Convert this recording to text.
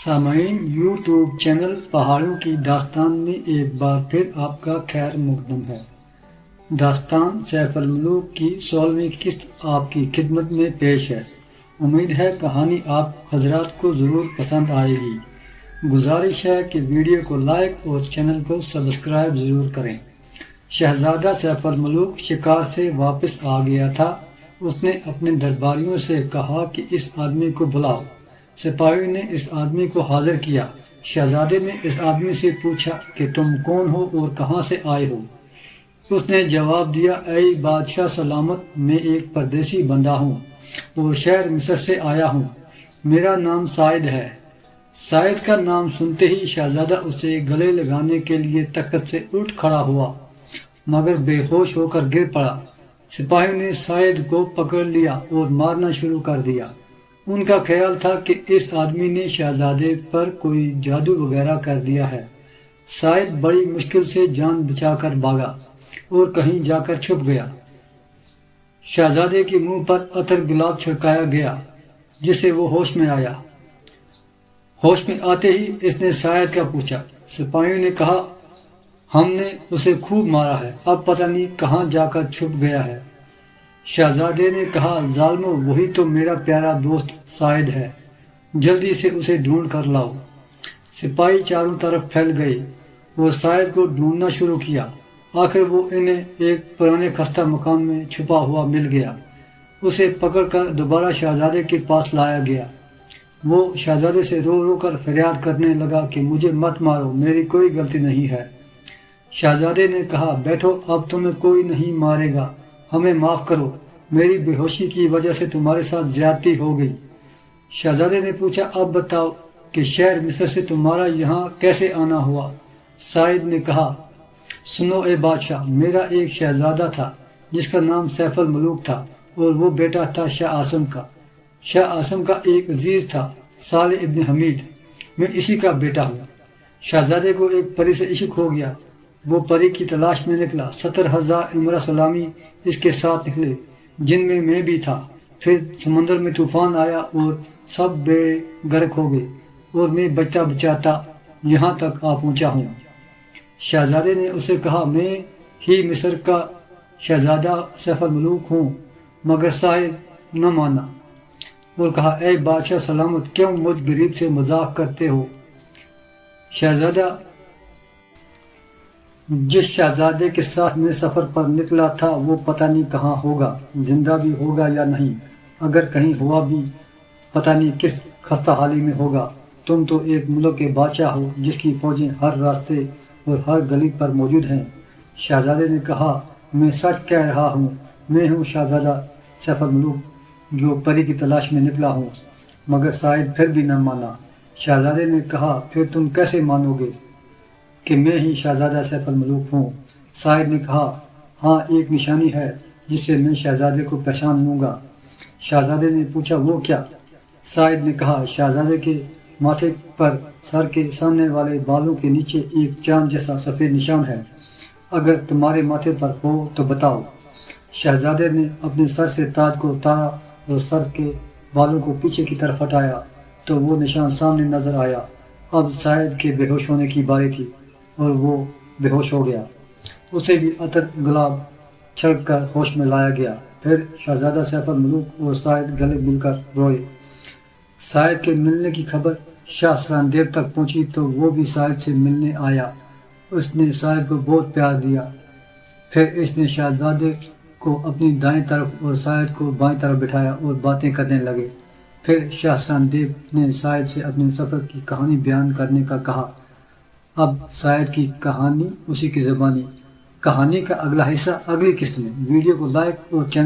سامعین، YouTube channel پہاڑوں کی داستان میں ایک بار پھر آپ کا خیر مقدم ہے۔ داستان سیف الملوک کی 16ویں قسط آپ کی خدمت میں پیش ہے۔ امید ہے کہانی آپ حضرات کو ضرور پسند آئے گی۔ گزارش ہے کہ ویڈیو کو لائک اور چینل کو سبسکرائب ضرور کریں۔ شہزادہ سیف الملوک شکار سے واپس آ گیا تھا۔ اس نے اپنے درباریوں سے کہا کہ اس آدمی کو بلاؤ۔ سپاہیوں نے اس آدمی کو حاضر کیا۔ شہزادے نے اس آدمی سے پوچھا کہ تم کون ہو اور کہاں سے آئے ہو؟ اس نے جواب دیا، اے بادشاہ سلامت، میں ایک پردیسی بندہ ہوں اور شہر مصر سے آیا ہوں۔ میرا نام سعید ہے۔ سعید کا نام سنتے ہی شہزادہ اسے گلے لگانے کے لیے تخت سے اٹھ کھڑا ہوا مگر بے ہوش ہو کر گر پڑا۔ سپاہیوں نے سعید کو پکڑ لیا اور مارنا شروع کر دیا۔ ان کا خیال تھا کہ اس آدمی نے شہزادے پر کوئی جادو وغیرہ کر دیا ہے۔ سعید بڑی مشکل سے جان بچا کر بھاگا اور کہیں جا کر چھپ گیا۔ شہزادے کے منہ پر عطر گلاب چھڑکایا گیا جس سے وہ ہوش میں آیا۔ ہوش میں آتے ہی اس نے سعید کا پوچھا۔ سپاہیوں نے کہا، ہم نے اسے خوب مارا ہے، اب پتہ نہیں کہاں جا کر چھپ گیا ہے۔ شہزادے نے کہا، ظالمو، وہی تو میرا پیارا دوست سعید ہے، جلدی سے اسے ڈھونڈ کر لاؤ۔ سپاہی چاروں طرف پھیل گئے اور سعید کو ڈھونڈنا شروع کیا۔ آخر وہ انہیں ایک پرانے خستہ مکان میں چھپا ہوا مل گیا۔ اسے پکڑ کر دوبارہ شہزادے کے پاس لایا گیا۔ وہ شہزادے سے رو رو کر فریاد کرنے لگا کہ مجھے مت مارو، میری کوئی غلطی نہیں ہے۔ شہزادے نے کہا، بیٹھو، اب تمہیں کوئی نہیں مارے گا، ہمیں معاف کرو، میری بے ہوشی کی وجہ سے تمہارے ساتھ زیادتی ہو گئی۔ شہزادے نے پوچھا، اب بتاؤ کہ شہر مصر سے تمہارا یہاں کیسے آنا ہوا؟ سعید نے کہا، سنو اے بادشاہ، میرا ایک شہزادہ تھا جس کا نام سیف الملوک تھا اور وہ بیٹا تھا شاہ عاصم کا۔ شاہ عاصم کا ایک عزیز تھا صالح ابن حمید، میں اسی کا بیٹا ہوں۔ شہزادے کو ایک پری سے عشق ہو گیا۔ وہ پری کی تلاش میں نکلا، 70,000 امرا سلامی اس کے ساتھ نکلے، جن میں بھی تھا۔ پھر سمندر میں طوفان آیا اور سب بیڑے غرق ہو گئے اور میں بچتا بچاتا یہاں تک آ پہنچا ہوں۔ شہزادے نے اسے کہا، میں ہی مصر کا شہزادہ سیف الملوک ہوں، مگر صاحب نہ مانا اور کہا، اے بادشاہ سلامت، کیوں مجھ غریب سے مذاق کرتے ہو؟ شہزادہ جس شہزادے کے ساتھ میں سفر پر نکلا تھا وہ پتہ نہیں کہاں ہوگا، زندہ بھی ہوگا یا نہیں، اگر کہیں ہوا بھی پتہ نہیں کس خستہ حالی میں ہوگا۔ تم تو ایک ملک کے بادشاہ ہو جس کی فوجیں ہر راستے اور ہر گلی پر موجود ہیں۔ شہزادے نے کہا، میں سچ کہہ رہا ہوں، میں ہوں شہزادہ سیف الملوک جو پری کی تلاش میں نکلا ہوں۔ مگر سعید پھر بھی نہ مانا۔ شہزادے نے کہا، پھر تم کیسے مانو گے کہ میں ہی شہزادہ سیف الملوک ہوں؟ سعید نے کہا، ہاں، ایک نشانی ہے جس سے میں شہزادے کو پہچان لوں گا۔ شہزادے نے پوچھا، وہ کیا؟ سعید نے کہا، شہزادے کے ماتھے پر سر کے سامنے والے بالوں کے نیچے ایک چاند جیسا سفید نشان ہے، اگر تمہارے ماتھے پر ہو تو بتاؤ۔ شہزادے نے اپنے سر سے تاج کو اتارا اور سر کے بالوں کو پیچھے کی طرف ہٹایا تو وہ نشان سامنے نظر آیا۔ اب سعید کے بے ہوش ہونے کی باری تھی اور وہ بے ہوش ہو گیا۔ اسے بھی عطر گلاب چھڑک کر ہوش میں لایا گیا۔ پھر شہزادہ سیف الملوک اور سعید گلے مل کر روئے۔ سعید کے ملنے کی خبر شاہ سرندیو تک پہنچی تو وہ بھی سعید سے ملنے آیا۔ اس نے سعید کو بہت پیار دیا۔ پھر اس نے شہزادے کو اپنی دائیں طرف اور سعید کو بائیں طرف بٹھایا اور باتیں کرنے لگے۔ پھر شاہ سرندیو نے سعید سے اپنے سفر کی کہانی بیان کرنے کا کہا۔ اب سعید کی کہانی اسی کی زبانی۔ کہانی کا اگلا حصہ اگلی قسط میں۔ ویڈیو کو لائک اور چینل